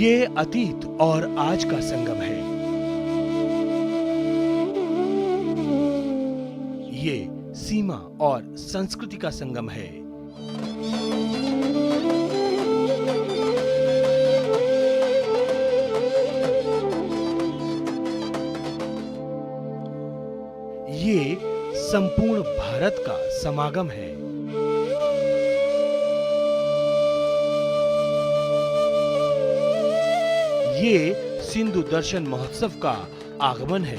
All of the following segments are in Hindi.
ये अतीत और आज का संगम है। ये सीमा और संस्कृति का संगम है। ये संपूर्ण भारत का समागम है। ये सिंधु दर्शन महोत्सव का आगमन है।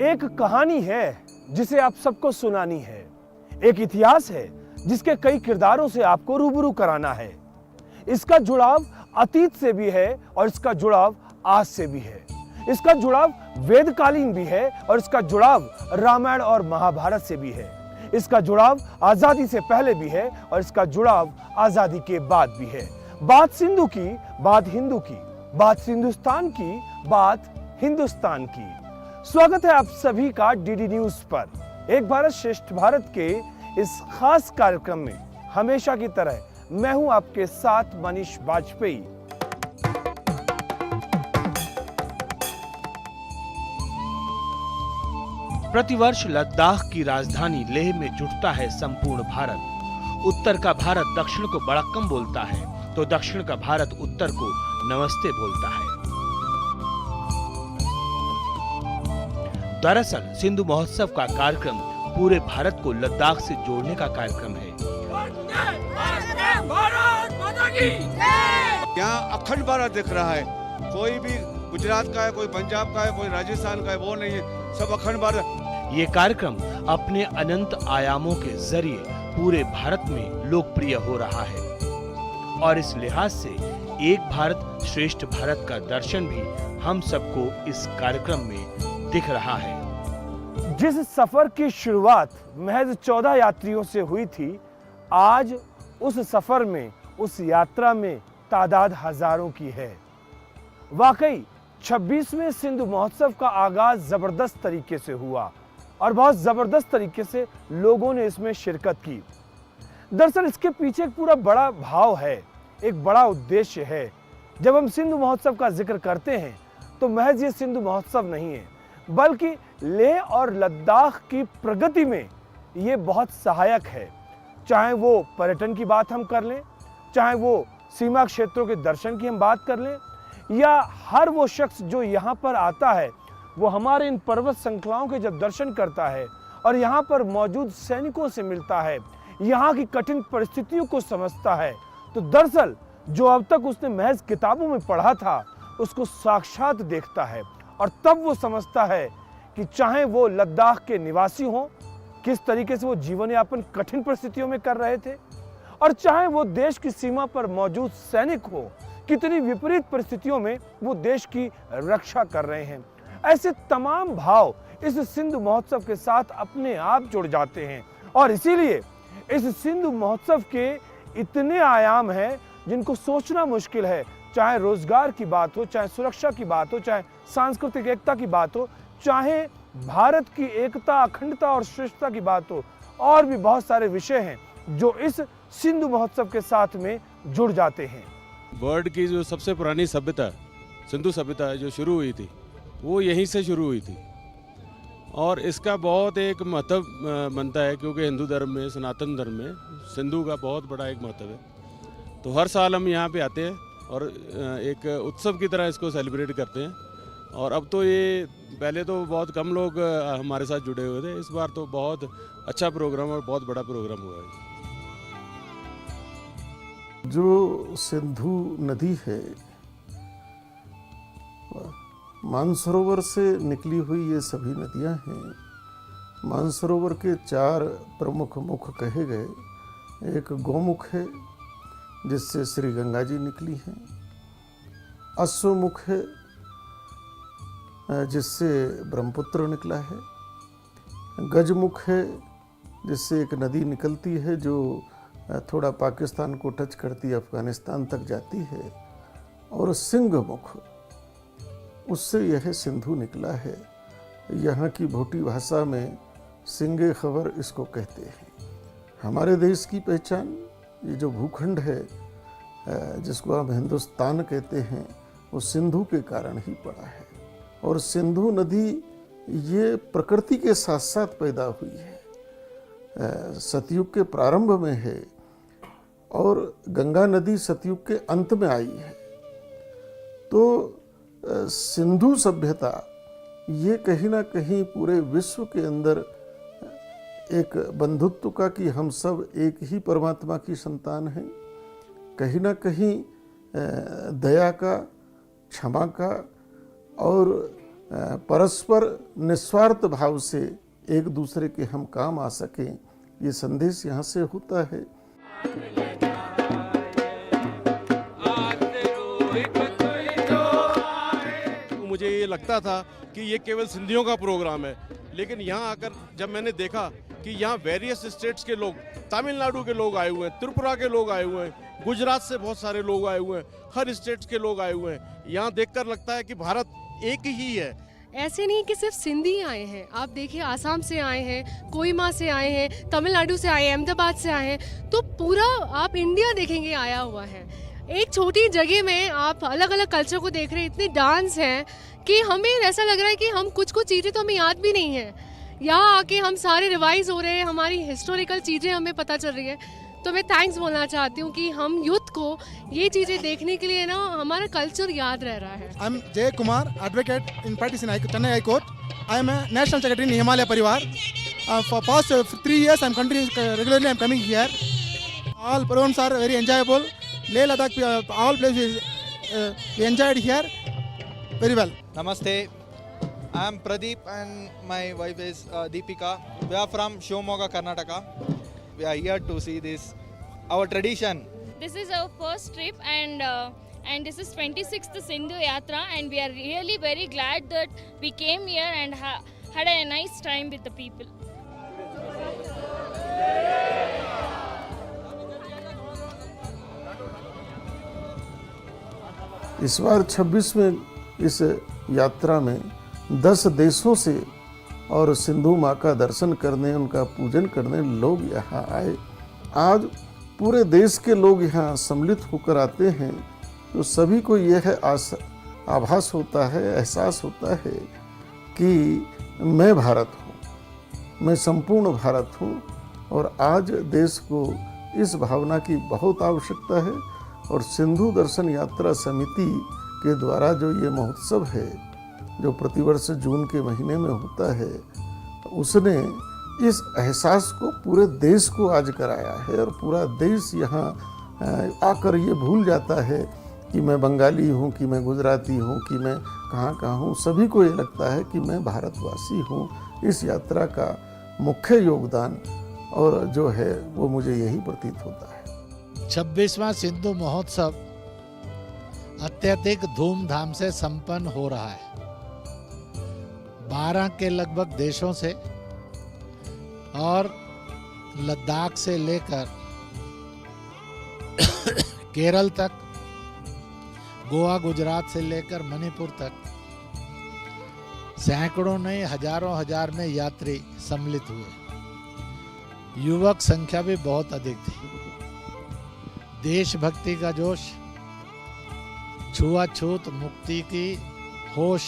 एक कहानी है जिसे आप सबको सुनानी है। एक इतिहास है जिसके कई किरदारों से आपको रूबरू कराना है। इसका जुड़ाव अतीत से भी है और इसका जुड़ाव आज से भी है। इसका जुड़ाव वेदकालीन भी है और इसका जुड़ाव रामायण और महाभारत से भी है। इसका जुड़ाव आजादी से पहले भी है और इसका जुड़ाव आजादी के बाद भी है। बात सिंधु की, बात हिंदू की, बात हिंदुस्तान की, बात हिंदुस्तान की। स्वागत है आप सभी का डीडी न्यूज पर। एक भारत श्रेष्ठ भारत के इस खास कार्यक्रम में हमेशा की तरह मैं हूं आपके साथ मनीष वाजपेयी। प्रतिवर्ष लद्दाख की राजधानी लेह में जुटता है संपूर्ण भारत। उत्तर का भारत दक्षिण को बड़क्कम बोलता है तो दक्षिण का भारत उत्तर को नमस्ते बोलता है। दरअसल सिंधु महोत्सव का कार्यक्रम पूरे भारत को लद्दाख से जोड़ने का कार्यक्रम है। यहाँ अखंड भारत दिख रहा है। कोई भी गुजरात का है, कोई पंजाब का है, कोई राजस्थान का है, वो नहीं है, सब अखंड भारत। ये कार्यक्रम अपने अनंत आयामों के जरिए पूरे भारत में लोकप्रिय हो रहा है और इस लिहाज से एक भारत श्रेष्ठ भारत का दर्शन भी हम सबको इस कार्यक्रम में दिख रहा है। जिस सफर की शुरुआत महज 14 यात्रियों से हुई थी, आज उस सफर में, उस यात्रा में तादाद हजारों की है। वाकई 26वें सिंधु महोत्सव का आगाज जबरदस्त तरीके से हुआ और बहुत जबरदस्त तरीके से लोगों ने इसमें शिरकत की। दरअसल इसके पीछे एक पूरा बड़ा भाव है, एक बड़ा उद्देश्य है। जब हम सिंधु महोत्सव का जिक्र करते हैं तो महज ये सिंधु महोत्सव नहीं है, बल्कि लेह और लद्दाख की प्रगति में ये बहुत सहायक है। चाहे वो पर्यटन की बात हम कर लें, चाहे वो सीमा क्षेत्रों के दर्शन की हम बात कर लें, या हर वो शख्स जो यहाँ पर आता है वो हमारे इन पर्वत श्रृंखलाओं के जब दर्शन करता है और यहाँ पर मौजूद सैनिकों से मिलता है, यहाँ की कठिन परिस्थितियों को समझता है, तो दरअसल जो अब तक उसने महज किताबों में पढ़ा था उसको साक्षात देखता है और तब वो समझता है कि चाहे वो लद्दाख के निवासी हों, किस तरीके से वो जीवन यापन कठिन परिस्थितियों में कर रहे थे, और चाहे वो देश की सीमा पर मौजूद सैनिक हो, कितनी विपरीत परिस्थितियों में वो देश की रक्षा कर रहे हैं। ऐसे तमाम भाव इस सिंधु महोत्सव के साथ अपने आप जुड़ जाते हैं और इसीलिए इस सिंधु महोत्सव के इतने आयाम हैं जिनको सोचना मुश्किल है। चाहे रोजगार की बात हो, चाहे सुरक्षा की बात हो, चाहे सांस्कृतिक एकता की बात हो, चाहे भारत की एकता, अखंडता और श्रेष्ठता की बात हो, और भी बहुत सारे विषय हैं जो इस सिंधु महोत्सव के साथ में जुड़ जाते हैं। वर्ल्ड की जो सबसे पुरानी सभ्यता, सिंधु सभ्यता जो शुरू हुई थी, वो यहीं से शुरू हुई थी और इसका बहुत एक महत्व बनता है क्योंकि हिंदू धर्म में, सनातन धर्म में सिंधु का बहुत बड़ा एक महत्व है। तो हर साल हम यहाँ पे आते हैं और एक उत्सव की तरह इसको सेलिब्रेट करते हैं। और अब तो ये, पहले तो बहुत कम लोग हमारे साथ जुड़े हुए थे, इस बार तो बहुत अच्छा प्रोग्राम और बहुत बड़ा प्रोग्राम हुआ है। जो सिंधु नदी है, मानसरोवर से निकली हुई ये सभी नदियां हैं। मानसरोवर के 4 प्रमुख मुख कहे गए। एक गौमुख है जिससे श्री गंगा जी निकली हैं। अश्वमुख है जिससे ब्रह्मपुत्र निकला है। गजमुख है जिससे एक नदी निकलती है जो थोड़ा पाकिस्तान को टच करती, अफगानिस्तान तक जाती है। और सिंह मुख, उससे यह सिंधु निकला है। यहाँ की भोटी भाषा में सिंगे खबर इसको कहते हैं। हमारे देश की पहचान, ये जो भूखंड है जिसको हम हिंदुस्तान कहते हैं, वो सिंधु के कारण ही पड़ा है। और सिंधु नदी ये प्रकृति के साथ साथ पैदा हुई है, सतयुग के प्रारंभ में है और गंगा नदी सतयुग के अंत में आई है। तो सिंधु सभ्यता ये कहीं ना कहीं पूरे विश्व के अंदर एक बंधुत्व का कि हम सब एक ही परमात्मा की संतान हैं, कहीं ना कहीं दया का, क्षमा का और परस्पर निस्वार्थ भाव से एक दूसरे के हम काम आ सकें, ये संदेश यहाँ से होता है। मुझे ये लगता था कि ये केवल सिंधियों का प्रोग्राम है, लेकिन यहाँ आकर जब मैंने देखा कि यहाँ वेरियस स्टेट्स के लोग, तमिलनाडु के लोग आए हुए हैं, त्रिपुरा के लोग आए हुए हैं, गुजरात से बहुत सारे लोग आए हुए हैं, हर स्टेट्स के लोग आए हुए हैं, यहाँ देखकर लगता है कि भारत एक ही है। ऐसे नहीं कि सिर्फ सिंधी आए हैं, आप देखिए आसाम से आए हैं, कोहिमा से आए हैं, तमिलनाडु से आए हैं, अहमदाबाद से आए हैं, तो पूरा आप इंडिया देखेंगे आया हुआ है। एक छोटी जगह में आप अलग अलग कल्चर को देख रहे हैं, इतने डांस हैं कि हमें ऐसा लग रहा है कि हम कुछ चीज़ें तो हमें याद भी नहीं है, यहाँ आके हम सारे रिवाइज हो रहे हैं, हमारी हिस्टोरिकल चीज़ें हमें पता चल रही है। तो मैं थैंक्स बोलना चाहती हूँ कि हम यूथ को ये चीज़ें देखने के लिए ना हमारा कल्चर याद रह रहा है। आई एम जय Kumar, advocate in practice in Chennai high court. I am a national secretary in Himalaya Parivar. For past 3 years I am continuing regularly. I am coming here. All programs are very enjoyable. Leh Ladakh, all places we enjoyed here very well. Namaste. I am Pradeep and my wife is Deepika. We are from Shivamogga, Karnataka. We are here to see this, our tradition. This is our first trip and this is 26th Sindhu Yatra, and we are really very glad that we came here and had a nice time with the people. इस बार 26वें इस यात्रा में 10 देशों से और सिंधु माँ का दर्शन करने, उनका पूजन करने लोग यहाँ आए। आज पूरे देश के लोग यहाँ सम्मिलित होकर आते हैं, तो सभी को यह आभास होता है, एहसास होता है कि मैं भारत हूँ, मैं संपूर्ण भारत हूँ। और आज देश को इस भावना की बहुत आवश्यकता है। और सिंधु दर्शन यात्रा समिति के द्वारा जो ये महोत्सव है, जो प्रतिवर्ष जून के महीने में होता है, उसने इस एहसास को पूरे देश को आज कराया है। और पूरा देश यहाँ आकर ये भूल जाता है कि मैं बंगाली हूँ, कि मैं गुजराती हूँ, कि मैं कहाँ हूँ। सभी को ये लगता है कि मैं भारतवासी हूँ। इस यात्रा का मुख्य योगदान और जो है वो मुझे यही प्रतीत होता है। 26वां सिंधु महोत्सव अत्यधिक धूमधाम से संपन्न हो रहा है। 12 के लगभग देशों से और लद्दाख से लेकर केरल तक, गोवा गुजरात से लेकर मणिपुर तक सैकड़ों नहीं हजारों हजार में यात्री सम्मिलित हुए। युवक संख्या भी बहुत अधिक थी। देशभक्ति का जोश, छुआछूत मुक्ति की होश,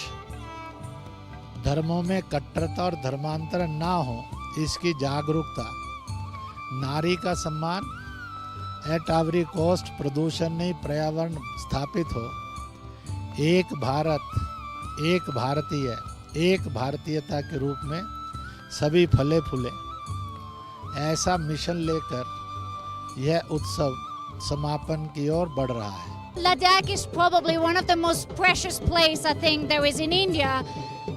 धर्मों में कट्टरता और धर्मांतरण ना हो इसकी जागरूकता, नारी का सम्मान, एट एवरी कॉस्ट प्रदूषण नहीं पर्यावरण स्थापित हो, एक भारत एक भारतीय, एक भारतीयता के रूप में सभी फले फूले, ऐसा मिशन लेकर यह उत्सव समापन की ओर बढ़ रहा है। Ladakh is probably one of the most precious places I think there is in India.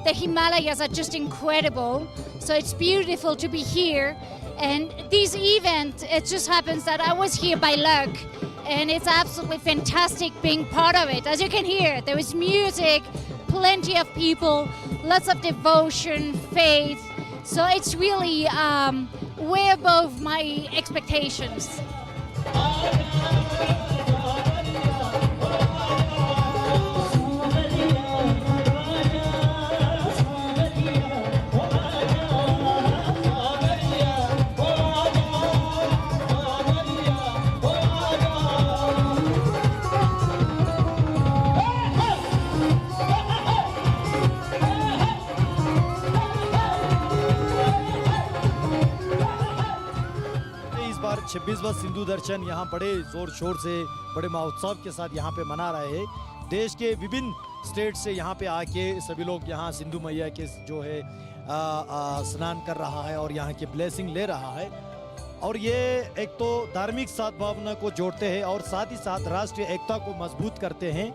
The Himalayas are just incredible, so it's beautiful to be here. And this event, it just happens that I was here by luck, and it's absolutely fantastic being part of it. As you can hear, there is music, plenty of people, lots of devotion, faith. So it's really way above my expectations. 26वां Sindhu दर्शन यहाँ बड़े जोर शोर से, बड़े महोत्सव के साथ यहाँ पे मना रहे हैं। देश के विभिन्न स्टेट से यहाँ पे आके सभी लोग यहाँ सिंधु मैया के जो है स्नान कर रहा है और यहाँ की ब्लेसिंग ले रहा है। और ये एक तो धार्मिक सद्भावना को जोड़ते हैं और साथ ही साथ राष्ट्रीय एकता को मजबूत करते हैं।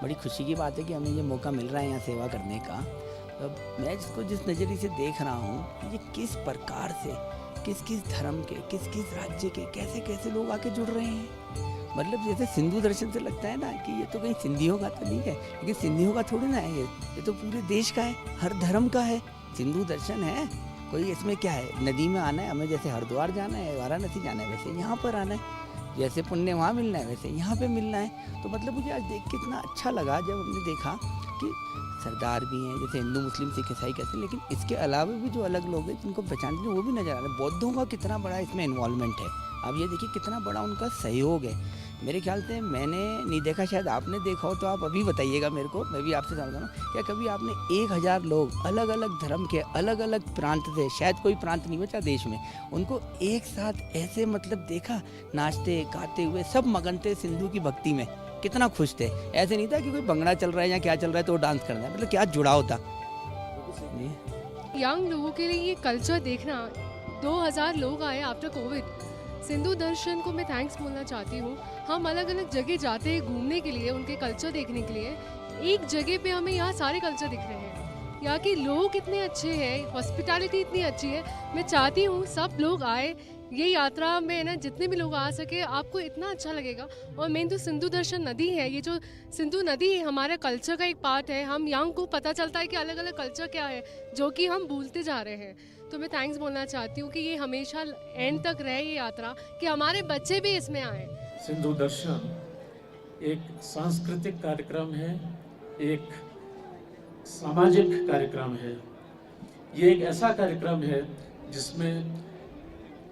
बड़ी खुशी की बात है कि हमें ये मौका मिल रहा है यहाँ सेवा करने का। मैं जिसको जिस नज़रिए से देख रहा हूँ, ये किस प्रकार से किस किस धर्म के, किस किस राज्य के, कैसे कैसे लोग आके जुड़ रहे हैं। मतलब जैसे सिंधु दर्शन से लगता है ना कि ये तो कहीं सिंधियों का तो नहीं है, लेकिन सिंधियों का थोड़ी ना है, ये तो पूरे देश का है, हर धर्म का है। सिंधु दर्शन है, कोई इसमें क्या है, नदी में आना है हमें, जैसे हरिद्वार जाना है, वाराणसी जाना है, वैसे यहाँ पर आना है, जैसे पुण्य वहाँ मिलना है वैसे यहाँ पे मिलना है। तो मतलब मुझे आज देख के इतना अच्छा लगा जब हमने देखा कि सरदार भी हैं, जैसे हिंदू मुस्लिम सिख ईसाई कहते हैं, लेकिन इसके अलावा भी जो अलग लोग हैं जिनको पहचानते हैं वो भी नजर आ रहे हैं। बौद्धों का कितना बड़ा इसमें इन्वॉल्वमेंट है, अब ये देखिए कितना बड़ा उनका सहयोग है। मेरे ख्याल से मैंने नहीं देखा, शायद आपने देखा हो तो आप अभी बताइएगा मेरे को, मैं भी आपसे जानता हूँ क्या कभी आपने 1000 लोग अलग अलग धर्म के, अलग अलग प्रांत से, शायद कोई प्रांत नहीं बचा देश में, उनको एक साथ ऐसे मतलब देखा, नाचते गाते हुए, सब मगन थे सिंधु की भक्ति में, कितना खुश थे। ऐसे नहीं था कि कोई भंगड़ा चल रहा है या क्या चल रहा है तो वो डांस करना है, मतलब क्या जुड़ाव था। यंग लोगों के लिए ये कल्चर देखना, 2000 लोग आए आफ्टर कोविड। सिंधु दर्शन को मैं थैंक्स बोलना चाहती हूँ। हम अलग अलग जगह जाते हैं घूमने के लिए, उनके कल्चर देखने के लिए, एक जगह पे हमें यहाँ सारे कल्चर दिख रहे हैं। यहाँ के लोग इतने अच्छे हैं, हॉस्पिटैलिटी इतनी अच्छी है। मैं चाहती हूँ सब लोग आए, ये यात्रा में ना जितने भी लोग आ सके, आपको इतना अच्छा लगेगा। और मेन तो सिंधु दर्शन नदी है, ये जो सिंधु नदी है हमारे कल्चर का एक पार्ट है। हम यंग को पता चलता है कि अलग अलग कल्चर क्या है जो कि हम भूलते जा रहे हैं। तो मैं थैंक्स बोलना चाहती हूँ कि ये हमेशा एंड तक रहे ये यात्रा, कि हमारे बच्चे भी इसमें आए। सिंधु दर्शन एक सांस्कृतिक कार्यक्रम है, एक सामाजिक कार्यक्रम है। ये एक ऐसा कार्यक्रम है जिसमें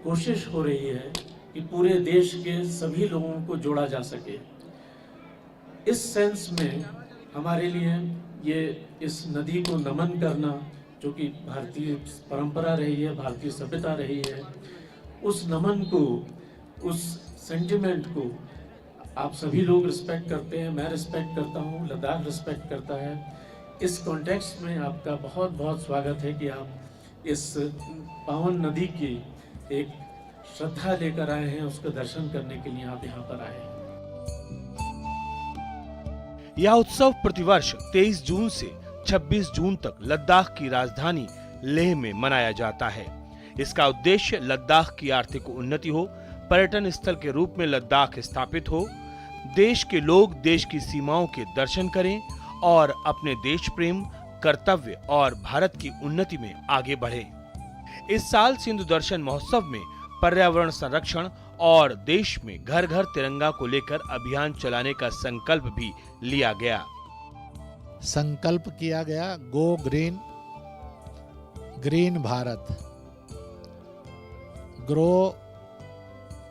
कोशिश हो रही है कि पूरे देश के सभी लोगों को जोड़ा जा सके। इस सेंस में हमारे लिए ये इस नदी को नमन करना, जो कि भारतीय परंपरा रही है, भारतीय सभ्यता रही है, उस नमन को, उस सेंटिमेंट को आप सभी लोग रिस्पेक्ट करते हैं, मैं रिस्पेक्ट करता हूँ, लद्दाख रिस्पेक्ट करता है। इस कॉन्टेक्स्ट में आपका बहुत बहुत स्वागत है कि आप इस पावन नदी की एक श्रद्धा लेकर आए हैं, उसका दर्शन करने के लिए आप यहाँ पर आए हैं। यह उत्सव प्रतिवर्ष 23 जून से 26 जून तक लद्दाख की राजधानी लेह में मनाया जाता है। इसका उद्देश्य लद्दाख की आर्थिक उन्नति हो, पर्यटन स्थल के रूप में लद्दाख स्थापित हो, देश के लोग देश की सीमाओं के दर्शन करें और अपने देश प्रेम, कर्तव्य और भारत की उन्नति में आगे बढ़े। इस साल सिंधु दर्शन महोत्सव में पर्यावरण संरक्षण और देश में घर घर तिरंगा को लेकर अभियान चलाने का संकल्प भी लिया गया। संकल्प किया गया go green, green Bharat, grow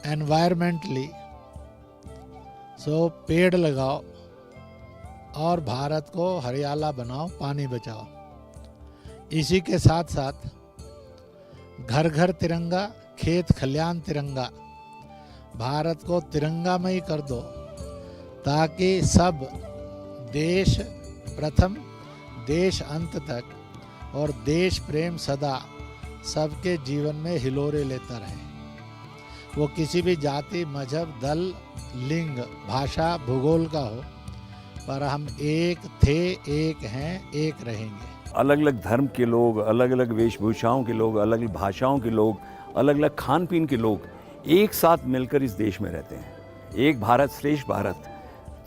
environmentally, so पेड़ लगाओ और भारत को हरियाला बनाओ, पानी बचाओ। इसी के साथ साथ घर घर तिरंगा, खेत खलियान तिरंगा, भारत को तिरंगामय कर दो ताकि सब देश प्रथम, देश अंत तक और देश प्रेम सदा सबके जीवन में हिलोरे लेता रहे। वो किसी भी जाति, मजहब, दल, लिंग, भाषा, भूगोल का हो, पर हम एक थे, एक हैं, एक रहेंगे। अलग अलग धर्म के लोग, अलग अलग वेशभूषाओं के लोग, अलग अलग भाषाओं के लोग, अलग अलग खान पीन के लोग एक साथ मिलकर इस देश में रहते हैं। एक भारत श्रेष्ठ भारत,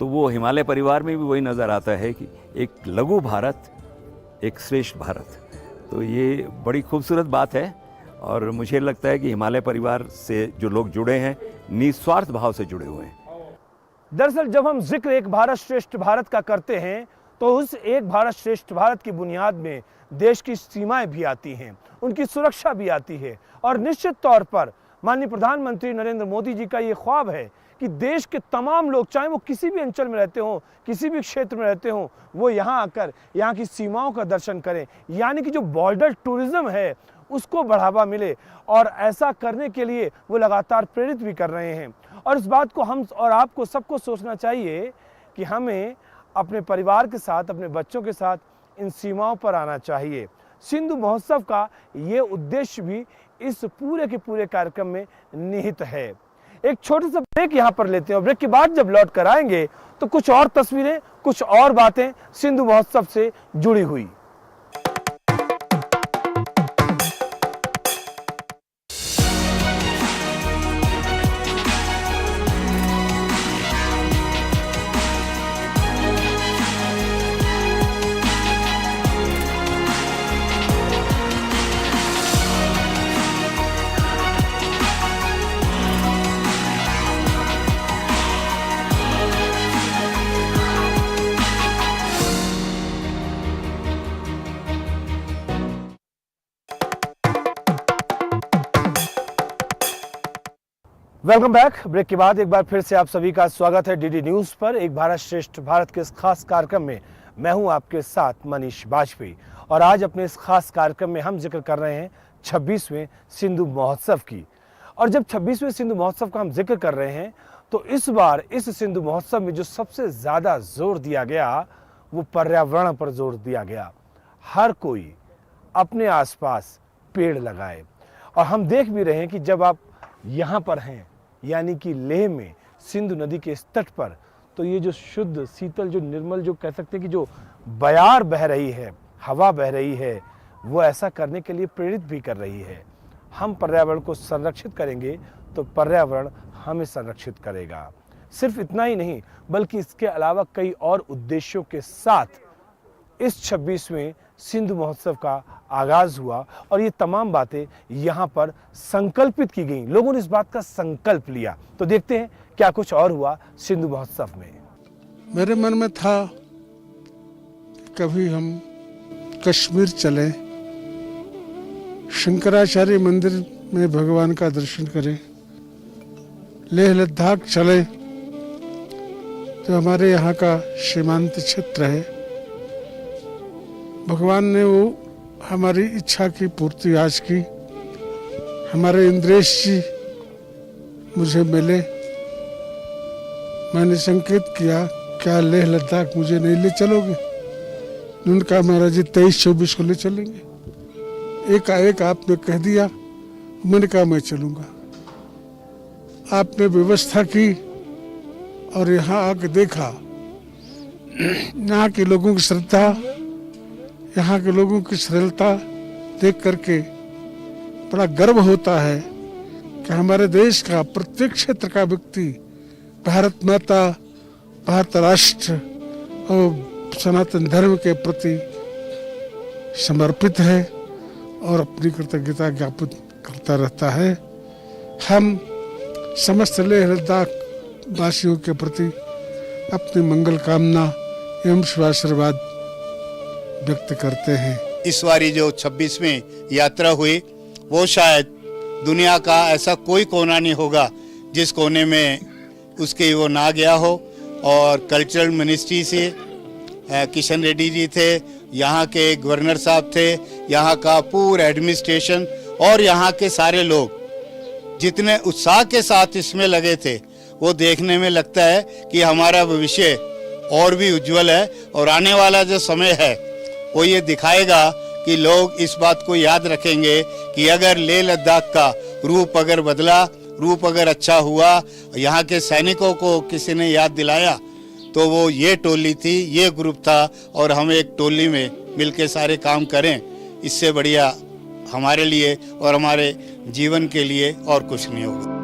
तो वो हिमालय परिवार में भी वही नज़र आता है कि एक लघु भारत, एक श्रेष्ठ भारत। तो ये बड़ी खूबसूरत बात है और मुझे लगता है कि हिमालय परिवार से जो लोग जुड़े हैं, निस्वार्थ भाव से जुड़े हुए हैं। दरअसल जब हम जिक्र एक भारत श्रेष्ठ भारत का करते हैं तो उस एक भारत श्रेष्ठ भारत की बुनियाद में देश की सीमाएं भी आती हैं, उनकी सुरक्षा भी आती है। और निश्चित तौर पर माननीय प्रधानमंत्री नरेंद्र मोदी जी का ये ख्वाब है कि देश के तमाम लोग, चाहे वो किसी भी अंचल में रहते हों, किसी भी क्षेत्र में रहते हों, वो यहाँ आकर यहाँ की सीमाओं का दर्शन करें। यानी कि जो बॉर्डर टूरिज्म है उसको बढ़ावा मिले, और ऐसा करने के लिए वो लगातार प्रेरित भी कर रहे हैं। और इस बात को हम और आपको सबको सोचना चाहिए कि हमें अपने परिवार के साथ, अपने बच्चों के साथ इन सीमाओं पर आना चाहिए। सिंधु महोत्सव का ये उद्देश्य भी इस पूरे के पूरे कार्यक्रम में निहित है। एक छोटे सा ब्रेक यहाँ पर लेते हैं और ब्रेक के बाद जब लौट कर आएंगे तो कुछ और तस्वीरें, कुछ और बातें सिंधु महोत्सव से जुड़ी हुई। Welcome back. ब्रेक के बाद एक बार फिर से आप सभी का स्वागत है डीडी न्यूज़ पर एक भारत श्रेष्ठ भारत के इस खास कार्यक्रम में। मैं हूं आपके साथ मनीष बाजपेयी और आज अपने इस खास कार्यक्रम में हम जिक्र कर रहे हैं 26वें सिंधु महोत्सव की। और जब 26वें सिंधु महोत्सव का हम जिक्र कर रहे हैं तो इस बार इस सिंधु महोत्सव में जो सबसे ज़्यादा जोर दिया गया वो पर्यावरण पर जोर दिया गया। हर कोई अपने आसपास पेड़ लगाए। और हम देख भी रहे हैं कि जब आप यहाँ पर हैं यानी कि लेह में सिंधु नदी के इस तट पर, तो ये जो शुद्ध शीतल, जो निर्मल, जो कह सकते हैं कि जो बयार बह रही है, हवा बह रही है, वो ऐसा करने के लिए प्रेरित भी कर रही है। हम पर्यावरण को संरक्षित करेंगे तो पर्यावरण हमें संरक्षित करेगा। सिर्फ इतना ही नहीं बल्कि इसके अलावा कई और उद्देश्यों के साथ इस 26वें सिंधु महोत्सव का आगाज हुआ और ये तमाम बातें यहाँ पर संकल्पित की गई। लोगों ने इस बात का संकल्प लिया। तो देखते हैं क्या कुछ और हुआ सिंधु महोत्सव में। मेरे मन में था कभी हम कश्मीर चले, शंकराचार्य मंदिर में भगवान का दर्शन करें, लेह लद्दाख चले जो हमारे यहाँ का सीमांत क्षेत्र है। भगवान ने वो हमारी इच्छा की पूर्ति आज की। हमारे इंद्रेश जी मुझे मिले, मैंने संकेत किया क्या लेह लद्दाख मुझे नहीं ले चलोगे? उन्होंने कहा महाराज जी 23-24 को ले चलेंगे। एकाएक आपने कह दिया, मैंने कहा मैं चलूंगा। आपने व्यवस्था की और यहाँ आके देखा, यहाँ के लोगों की श्रद्धा, यहाँ के लोगों की सरलता देख करके बड़ा गर्व होता है कि हमारे देश का प्रत्येक क्षेत्र का व्यक्ति भारत माता, भारत राष्ट्र और सनातन धर्म के प्रति समर्पित है और अपनी कृतज्ञता ज्ञापित करता रहता है। हम समस्त लेह लद्दाख वासियों के प्रति अपनी मंगल कामना एवं शुभाशीर्वाद व्यक्त करते हैं। इस बारी जो 26वीं यात्रा हुई वो शायद दुनिया का ऐसा कोई कोना नहीं होगा जिस कोने में उसके वो ना गया हो। और कल्चरल मिनिस्ट्री से किशन रेड्डी जी थे, यहाँ के गवर्नर साहब थे, यहाँ का पूरा एडमिनिस्ट्रेशन और यहाँ के सारे लोग जितने उत्साह के साथ इसमें लगे थे वो देखने में लगता है कि हमारा भविष्य और भी उज्जवल है। और आने वाला जो समय है वो ये दिखाएगा कि लोग इस बात को याद रखेंगे कि अगर लेह लद्दाख का रूप अगर बदला, रूप अगर अच्छा हुआ, यहाँ के सैनिकों को किसी ने याद दिलाया तो वो ये टोली थी, ये ग्रुप था और हम एक टोली में मिलके सारे काम करें। इससे बढ़िया हमारे लिए और हमारे जीवन के लिए और कुछ नहीं होगा।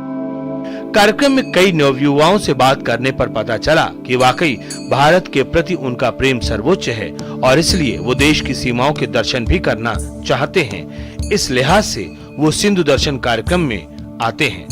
कार्यक्रम में कई नवयुवाओं से बात करने पर पता चला कि वाकई भारत के प्रति उनका प्रेम सर्वोच्च है और इसलिए वो देश की सीमाओं के दर्शन भी करना चाहते हैं। इस लिहाज से वो सिंधु दर्शन कार्यक्रम में आते हैं।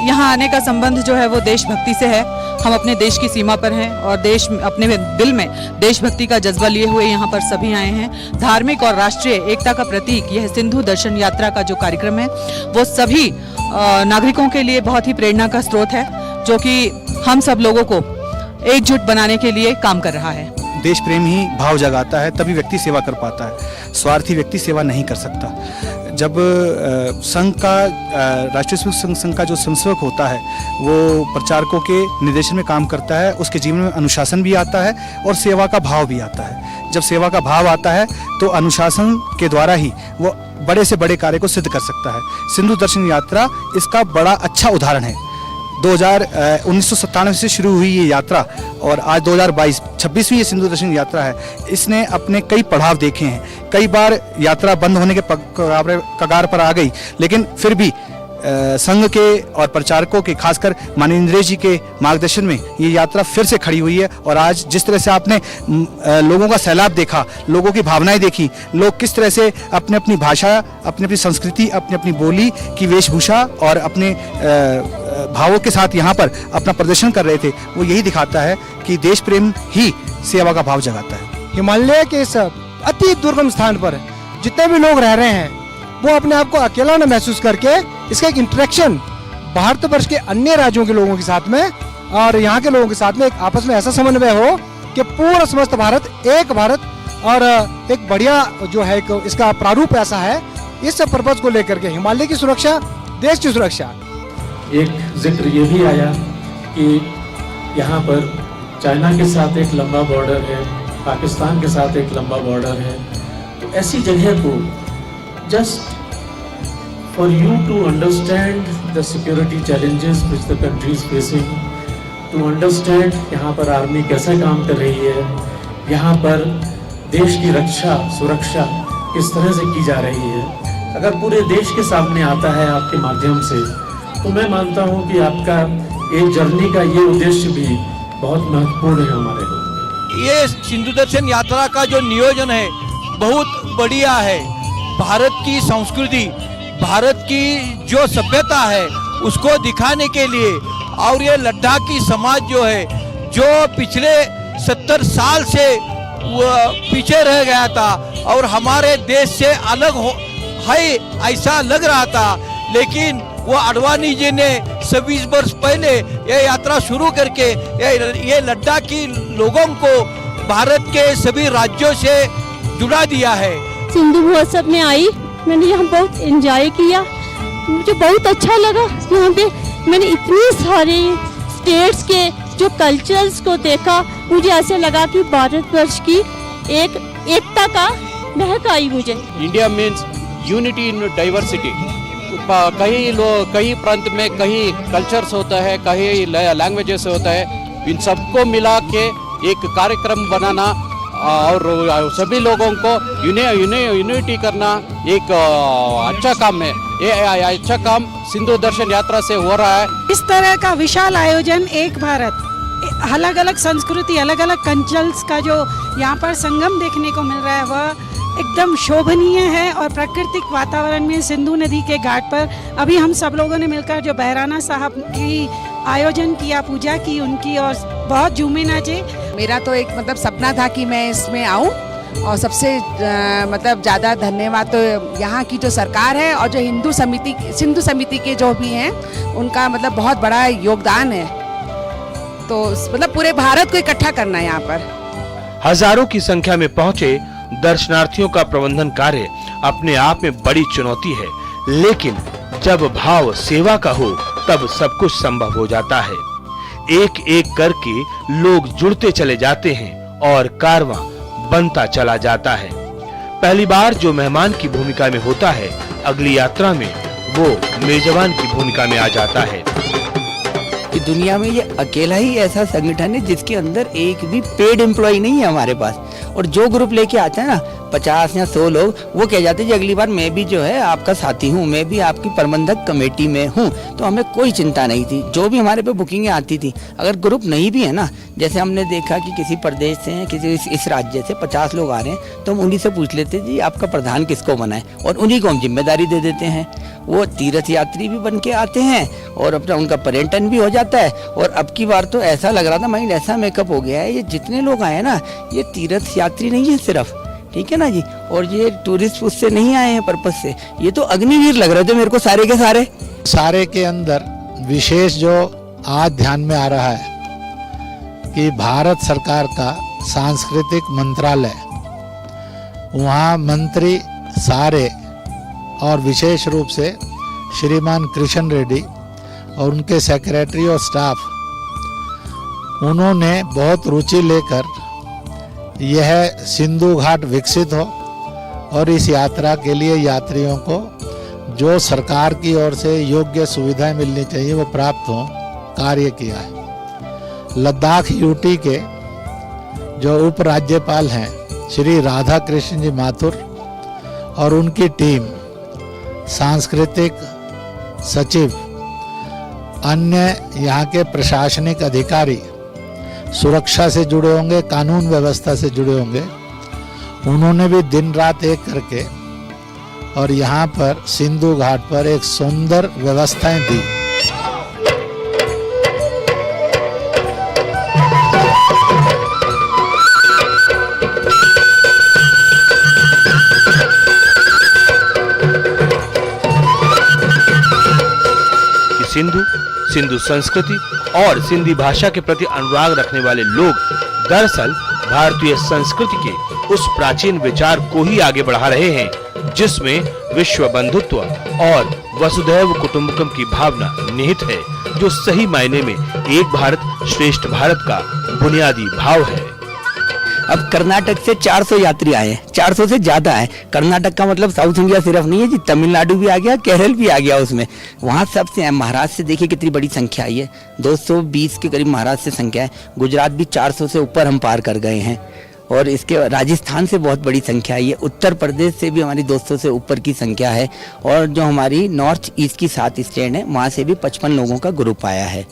यहाँ आने का संबंध जो है वो देशभक्ति से है। हम अपने देश की सीमा पर हैं और देश अपने दिल में देशभक्ति का जज्बा लिए हुए यहाँ पर सभी आए हैं। धार्मिक और राष्ट्रीय एकता का प्रतीक यह सिंधु दर्शन यात्रा का जो कार्यक्रम है वो सभी नागरिकों के लिए बहुत ही प्रेरणा का स्रोत है, जो कि हम सब लोगों को एकजुट बनाने के लिए काम कर रहा है। देश प्रेम ही भाव जगाता है, तभी व्यक्ति सेवा कर पाता है। स्वार्थी व्यक्ति सेवा नहीं कर सकता। जब संघ का राष्ट्रीय स्वयं संघ का जो संसेवक होता है वो प्रचारकों के निर्देशन में काम करता है, उसके जीवन में अनुशासन भी आता है और सेवा का भाव भी आता है। जब सेवा का भाव आता है तो अनुशासन के द्वारा ही वो बड़े से बड़े कार्य को सिद्ध कर सकता है। सिंधु दर्शन यात्रा इसका बड़ा अच्छा उदाहरण है। 1997 से शुरू हुई ये यात्रा और आज 2022 26वीं ये सिंधु दर्शन यात्रा है। इसने अपने कई पड़ाव देखे हैं। कई बार यात्रा बंद होने के कगार पर आ गई, लेकिन फिर भी संघ के और प्रचारकों के, खासकर माननीय इंद्रेश जी के मार्गदर्शन में ये यात्रा फिर से खड़ी हुई है। और आज जिस तरह से आपने लोगों का सैलाब देखा, लोगों की भावनाएं देखी, लोग किस तरह से अपनी अपनी भाषा, अपनी अपनी संस्कृति, अपनी अपनी बोली की वेशभूषा और अपने भावों के साथ यहाँ पर अपना प्रदर्शन कर रहे थे, वो यही दिखाता है कि देश प्रेम ही सेवा का भाव जगाता है। हिमालय के इस अति दुर्गम स्थान पर जितने भी लोग रह रहे हैं वो अपने आप को अकेला न महसूस करके इसका एक इंटरेक्शन भारतवर्ष के अन्य राज्यों के लोगों के साथ में और यहाँ के लोगों के साथ में एक आपस में ऐसा समन्वय हो कि पूरा समस्त भारत एक भारत और एक बढ़िया जो है इसका प्रारूप ऐसा है। इस पर्पज को लेकर के हिमालय की सुरक्षा, देश की सुरक्षा। एक जिक्र ये भी आया कि यहाँ पर चाइना के साथ एक लंबा बॉर्डर है, पाकिस्तान के साथ एक लंबा बॉर्डर है। तो ऐसी जगह को just for you to understand the security challenges which the country is facing, to understand यहाँ पर आर्मी कैसे काम कर रही है, यहाँ पर देश की रक्षा सुरक्षा किस तरह से की जा रही है, अगर पूरे देश के सामने आता है आपके माध्यम से, तो मैं मानता हूँ कि आपका एक जर्नी का ये उद्देश्य भी बहुत महत्वपूर्ण है हमारे लिए। ये सिंधु दर्शन यात्रा का जो नियोजन है बहुत बढ़िया है। भारत की संस्कृति, भारत की जो सभ्यता है उसको दिखाने के लिए, और ये लद्दाखी समाज जो है जो पिछले 70 साल से पीछे रह गया था और हमारे देश से अलग है ऐसा लग रहा था, लेकिन वो आडवाणी जी ने 26 वर्ष पहले ये यात्रा शुरू करके ये लद्दाखी लोगों को भारत के सभी राज्यों से जुड़ा दिया है। सिंधु महोत्सव में आई, मैंने यहाँ बहुत एंजॉय किया, मुझे बहुत अच्छा लगा। यहाँ पे मैंने इतनी सारे स्टेट्स के जो कल्चर्स को देखा, मुझे ऐसे लगा कि भारतवर्ष की एकता का महक आई मुझे। India means unity in diversity. कई प्रांत में कई कल्चर्स होता है, कई लैंग्वेजेस होता है, इन सबको मिला के एक कार्यक्रम बनाना और सभी लोगों को यूनिटी करना एक अच्छा काम है। ये अच्छा काम सिंधु दर्शन यात्रा से हो रहा है। इस तरह का विशाल आयोजन, एक भारत, अलग अलग संस्कृति, अलग अलग कल्चर्स का जो यहाँ पर संगम देखने को मिल रहा है वह एकदम शोभनीय है। और प्राकृतिक वातावरण में सिंधु नदी के घाट पर अभी हम सब लोगों ने मिलकर जो बहराना साहब की आयोजन किया, पूजा की उनकी, और बहुत झूमे नाचे। मेरा तो एक मतलब सपना था कि मैं इसमें आऊं, और सबसे मतलब ज़्यादा धन्यवाद तो यहाँ की जो सरकार है और जो सिंधु समिति के जो भी हैं उनका मतलब बहुत बड़ा योगदान है। तो मतलब पूरे भारत को इकट्ठा करना है यहाँ पर। हजारों की संख्या में पहुंचे दर्शनार्थियों का प्रबंधन कार्य अपने आप में बड़ी चुनौती है, लेकिन जब भाव सेवा का हो तब सब कुछ संभव हो जाता है। एक एक करके लोग जुड़ते चले जाते हैं और कारवां बनता चला जाता है। पहली बार जो मेहमान की भूमिका में होता है, अगली यात्रा में वो मेजबान की भूमिका में आ जाता है। कि दुनिया में ये अकेला ही ऐसा संगठन है जिसके अंदर एक भी पेड एम्प्लॉय नहीं है हमारे पास। और जो ग्रुप लेके आते हैं ना 50 या 100 लोग, वो कह जाते हैं कि अगली बार मैं भी जो है आपका साथी हूँ, मैं भी आपकी प्रबंधक कमेटी में हूँ। तो हमें कोई चिंता नहीं थी, जो भी हमारे पे बुकिंगें आती थी। अगर ग्रुप नहीं भी है ना, जैसे हमने देखा कि किसी प्रदेश से हैं, किसी इस राज्य से 50 लोग आ रहे हैं, तो हम उन्हीं से पूछ लेते जी आपका प्रधान किसको बनाए, और उन्हीं को हम जिम्मेदारी दे देते हैं। वो तीर्थ यात्री भी बन के आते हैं और अपना उनका पर्यटन भी हो जाता है। और अब की बार तो ऐसा लग रहा था, माइंड ऐसा मेकअप हो गया है, ये जितने लोग आए ना, ये तीर्थ यात्री नहीं है सिर्फ, ठीक है ना जी, और ये टूरिस्ट उससे नहीं आए हैं पर्पज से, ये तो अग्निवीर लग रहे थे मेरे को सारे के सारे के अंदर विशेष जो आज ध्यान में आ रहा है कि भारत सरकार का सांस्कृतिक मंत्रालय, वहाँ मंत्री सारे और विशेष रूप से श्रीमान कृष्ण रेड्डी और उनके सेक्रेटरी और स्टाफ, उन्होंने बहुत रुचि लेकर यह सिंधु घाट विकसित हो और इस यात्रा के लिए यात्रियों को जो सरकार की ओर से योग्य सुविधाएं मिलनी चाहिए वो प्राप्त हो, कार्य किया है। लद्दाख यूटी के जो उपराज्यपाल हैं श्री राधा कृष्ण जी माथुर और उनकी टीम, सांस्कृतिक सचिव, अन्य यहाँ के प्रशासनिक अधिकारी सुरक्षा से जुड़े होंगे, कानून व्यवस्था से जुड़े होंगे, उन्होंने भी दिन रात एक करके और यहाँ पर सिंधु घाट पर एक सुंदर व्यवस्थाएं दी। सिंधु संस्कृति और सिंधी भाषा के प्रति अनुराग रखने वाले लोग दरअसल भारतीय संस्कृति के उस प्राचीन विचार को ही आगे बढ़ा रहे हैं जिसमें विश्व बंधुत्व और वसुधैव कुटुंबकम की भावना निहित है, जो सही मायने में एक भारत श्रेष्ठ भारत का बुनियादी भाव है। अब कर्नाटक से 400 यात्री आए, 400 से ज्यादा है। कर्नाटक का मतलब साउथ इंडिया सिर्फ नहीं है जी, तमिलनाडु भी आ गया, केरल भी आ गया उसमें, वहाँ सबसे है। महाराष्ट्र से देखिए कितनी बड़ी संख्या आई है, 220 के करीब महाराष्ट्र से संख्या है। गुजरात भी 400 से ऊपर हम पार कर गए हैं और इसके राजस्थान से बहुत बड़ी संख्या आई है। उत्तर प्रदेश से भी हमारी 200 से ऊपर की संख्या है और जो हमारी नॉर्थ ईस्ट की 7 स्टेट है वहाँ से भी 55 लोगों का ग्रुप आया है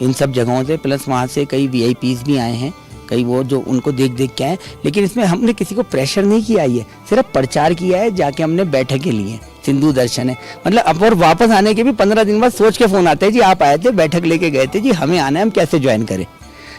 इन सब जगहों से। प्लस वहाँ से कई VIPs भी आए हैं, कई वो जो उनको देख देख के आए। लेकिन इसमें हमने किसी को प्रेशर नहीं किया है, सिर्फ प्रचार किया है। जाके हमने बैठकें ली हैं, सिंधु दर्शन है। मतलब अब और वापस आने के भी 15 दिन बाद सोच के फोन आते हैं जी आप आए थे, बैठक लेके गए थे जी, हमें आना है, हम कैसे ज्वाइन करें।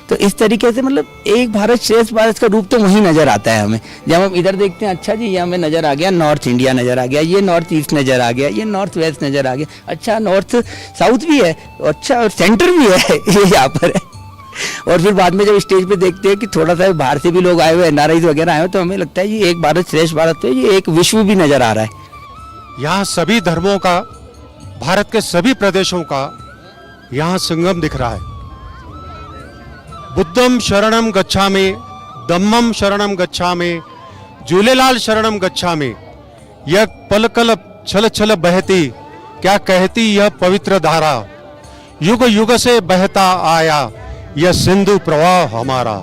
तो इस तरीके से मतलब एक भारत श्रेष्ठ भारत का रूप तो वहीं नजर आता है हमें। जब हम इधर देखते हैं, अच्छा जी ये हमें नजर आ गया नॉर्थ इंडिया नजर आ गया, ये नॉर्थ ईस्ट नजर आ गया, ये नॉर्थ वेस्ट नजर आ गया, अच्छा नॉर्थ साउथ भी है, अच्छा और सेंटर भी है ये यहाँ पर है। और फिर बाद में जब स्टेज पे देखते हैं कि थोड़ा सा बाहर से भी लोग आए हुए, NRIs वगैरह आए हुए, तो हमें लगता है ये एक भारत श्रेष्ठ भारत है, ये एक विश्व भी नजर आ रहा है। यहाँ सभी धर्मों का, भारत के सभी प्रदेशों का यहाँ संगम दिख रहा है। बुद्धम शरणम गच्छामि, धम्मम शरणम गच्छामि, झूलेलाल शरणम गच्छामि। यह पल कल छल छल बहती, क्या कहती यह पवित्र धारा, युग युग से बहता आया यह सिंधु प्रवाह हमारा।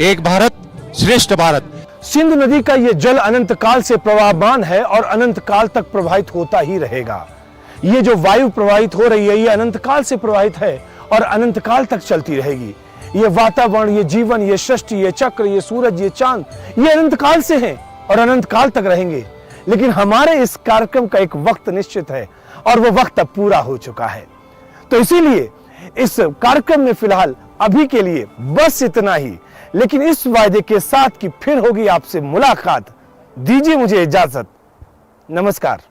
एक भारत श्रेष्ठ भारत। सिंधु नदी का ये जल अनंत काल से प्रवाहमान है और अनंत काल तक प्रवाहित होता ही रहेगा। ये जो वायु प्रवाहित हो रही है ये अनंत काल से प्रवाहित है और अनंत काल तक चलती रहेगी। ये वातावरण, ये जीवन, ये सृष्टि, ये चक्र, ये सूरज, ये चांद, ये अनंत काल से हैं और अनंत काल तक रहेंगे। लेकिन हमारे इस कार्यक्रम का एक वक्त निश्चित है और वो वक्त अब पूरा हो चुका है। तो इसीलिए इस कार्यक्रम में फिलहाल अभी के लिए बस इतना ही, लेकिन इस वायदे के साथ कि फिर होगी आपसे मुलाकात। दीजिए मुझे इजाजत। नमस्कार।